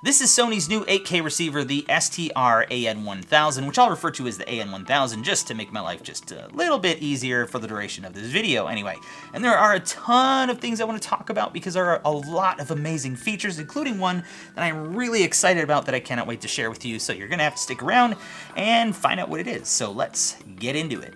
This is Sony's new 8K receiver, the STR-AN1000, which I'll refer to as the AN1000 just to make my life just a little bit easier for the duration of this video anyway. And there are a ton of things I want to talk about because there are a lot of amazing features, including one that I'm really excited about that I cannot wait to share with you, so you're going to have to stick around and find out what it is. So let's get into it.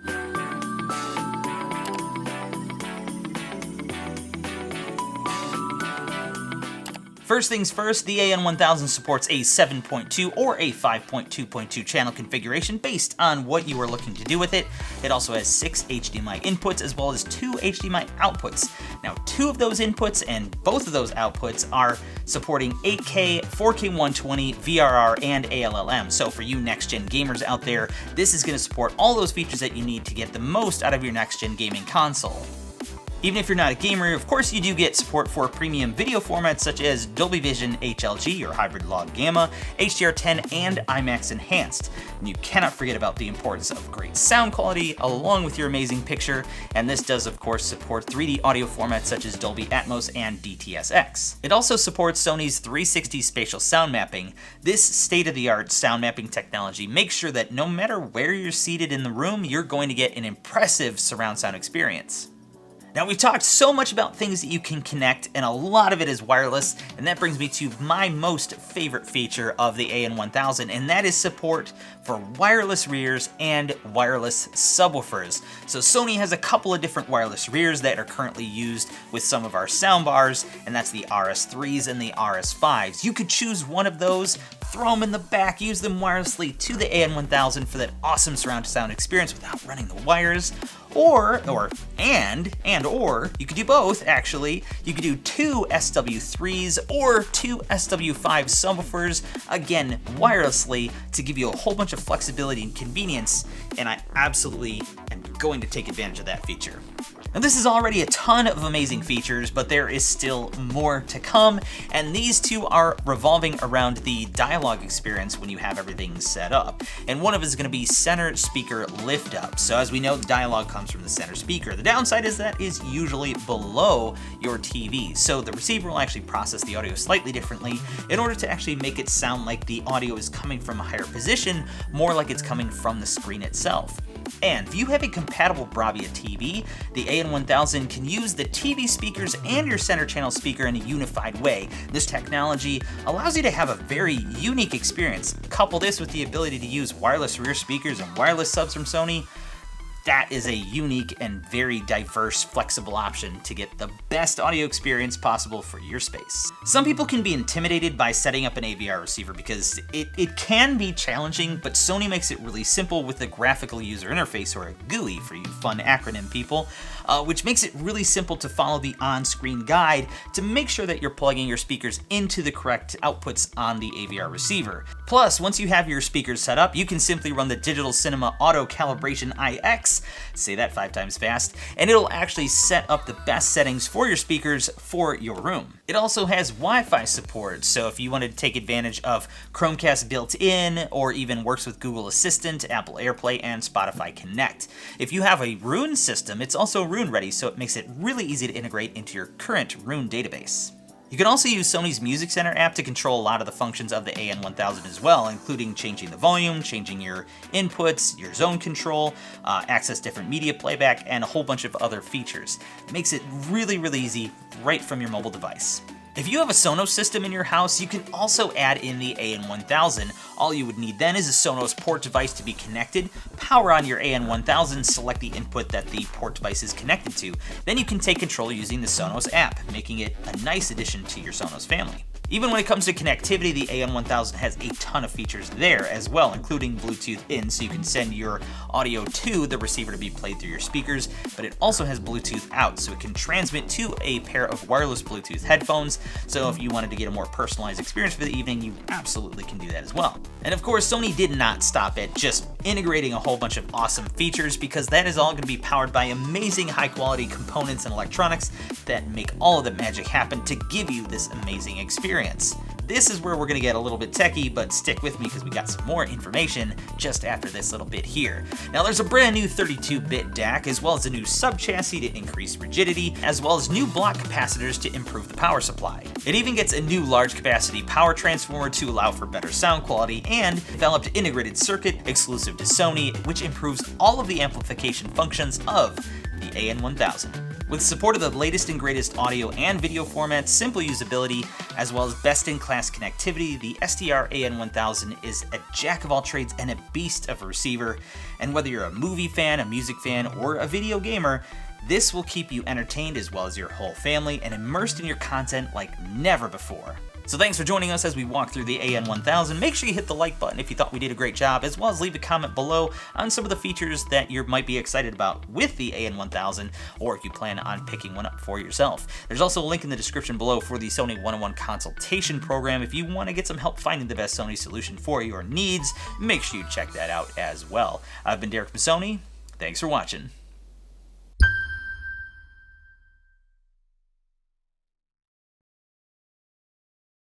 First things first, the AN1000 supports a 7.2 or a 5.2.2 channel configuration based on what you are looking to do with it. It also has 6 HDMI inputs as well as 2 HDMI outputs. Now, 2 of those inputs and both of those outputs are supporting 8K, 4K 120, VRR, and ALLM. So for you next-gen gamers out there, this is going to support all those features that you need to get the most out of your next-gen gaming console. Even if you're not a gamer, of course you do get support for premium video formats such as Dolby Vision HLG or Hybrid Log Gamma, HDR10, and IMAX Enhanced. And you cannot forget about the importance of great sound quality along with your amazing picture, and this does of course support 3D audio formats such as Dolby Atmos and DTS. It also supports Sony's 360 spatial sound mapping. This state-of-the-art sound mapping technology makes sure that no matter where you're seated in the room, you're going to get an impressive surround sound experience. Now, we've talked so much about things that you can connect, and a lot of it is wireless, and that brings me to my most favorite feature of the AN1000, and that is support for wireless rears and wireless subwoofers. So Sony has a couple of different wireless rears that are currently used with some of our soundbars, and that's the RS3s and the RS5s. You could choose one of those, throw them in the back, use them wirelessly to the AN1000 for that awesome surround sound experience without running the wires. Or you could do both actually. You could do 2 SW3s or 2 SW5 subwoofers, again, wirelessly to give you a whole bunch of flexibility and convenience, and I absolutely am going to take advantage of that feature. Now, this is already a ton of amazing features, but there is still more to come, and these two are revolving around the dialogue experience when you have everything set up. And one of it is going to be center speaker lift up. So as we know, the dialogue comes from the center speaker. The downside is that is usually below your TV, so the receiver will actually process the audio slightly differently in order to actually make it sound like the audio is coming from a higher position, more like it's coming from the screen itself. And if you have a compatible Bravia TV, the AN1000 can use the TV speakers and your center channel speaker in a unified way. This technology allows you to have a very unique experience. Couple this with the ability to use wireless rear speakers and wireless subs from Sony. That is a unique and very diverse, flexible option to get the best audio experience possible for your space. Some people can be intimidated by setting up an AVR receiver because it can be challenging, but Sony makes it really simple with a graphical user interface, or a GUI for you fun acronym people, which makes it really simple to follow the on-screen guide to make sure that you're plugging your speakers into the correct outputs on the AVR receiver. Plus, once you have your speakers set up, you can simply run the Digital Cinema Auto Calibration IX, say that 5 times fast, and it'll actually set up the best settings for your speakers for your room. It also has Wi-Fi support, so if you wanted to take advantage of Chromecast built-in, or even works with Google Assistant, Apple AirPlay, and Spotify Connect. If you have a Roon system, it's also Roon ready, so it makes it really easy to integrate into your current Roon database. You can also use Sony's Music Center app to control a lot of the functions of the AN1000 as well, including changing the volume, changing your inputs, your zone control, access different media playback, and a whole bunch of other features. It makes it really, really easy right from your mobile device. If you have a Sonos system in your house, you can also add in the AN1000. All you would need then is a Sonos port device to be connected, power on your AN1000, select the input that the port device is connected to. Then you can take control using the Sonos app, making it a nice addition to your Sonos family. Even when it comes to connectivity, the AN1000 has a ton of features there as well, including Bluetooth in, so you can send your audio to the receiver to be played through your speakers, but it also has Bluetooth out, so it can transmit to a pair of wireless Bluetooth headphones, so if you wanted to get a more personalized experience for the evening, you absolutely can do that as well. And of course, Sony did not stop at just integrating a whole bunch of awesome features, because that is all going to be powered by amazing high-quality components and electronics that make all of the magic happen to give you this amazing experience. this is where we're gonna get a little bit techie, but stick with me because we got some more information just after this little bit here. Now there's a brand new 32-bit DAC, as well as a new sub-chassis to increase rigidity, as well as new block capacitors to improve the power supply. It even gets a new large capacity power transformer to allow for better sound quality, and developed integrated circuit exclusive to Sony, which improves all of the amplification functions of the AN1000. With support of the latest and greatest audio and video formats, simple usability, as well as best-in-class connectivity, the STR-AN1000 is a jack of all trades and a beast of a receiver. And whether you're a movie fan, a music fan, or a video gamer, this will keep you entertained as well as your whole family and immersed in your content like never before. So thanks for joining us as we walk through the AN1000. Make sure you hit the like button if you thought we did a great job, as well as leave a comment below on some of the features that you might be excited about with the AN1000, or if you plan on picking one up for yourself. There's also a link in the description below for the Sony 101 Consultation program. If you want to get some help finding the best Sony solution for your needs, make sure you check that out as well. I've been Derek from Sony. Thanks for watching.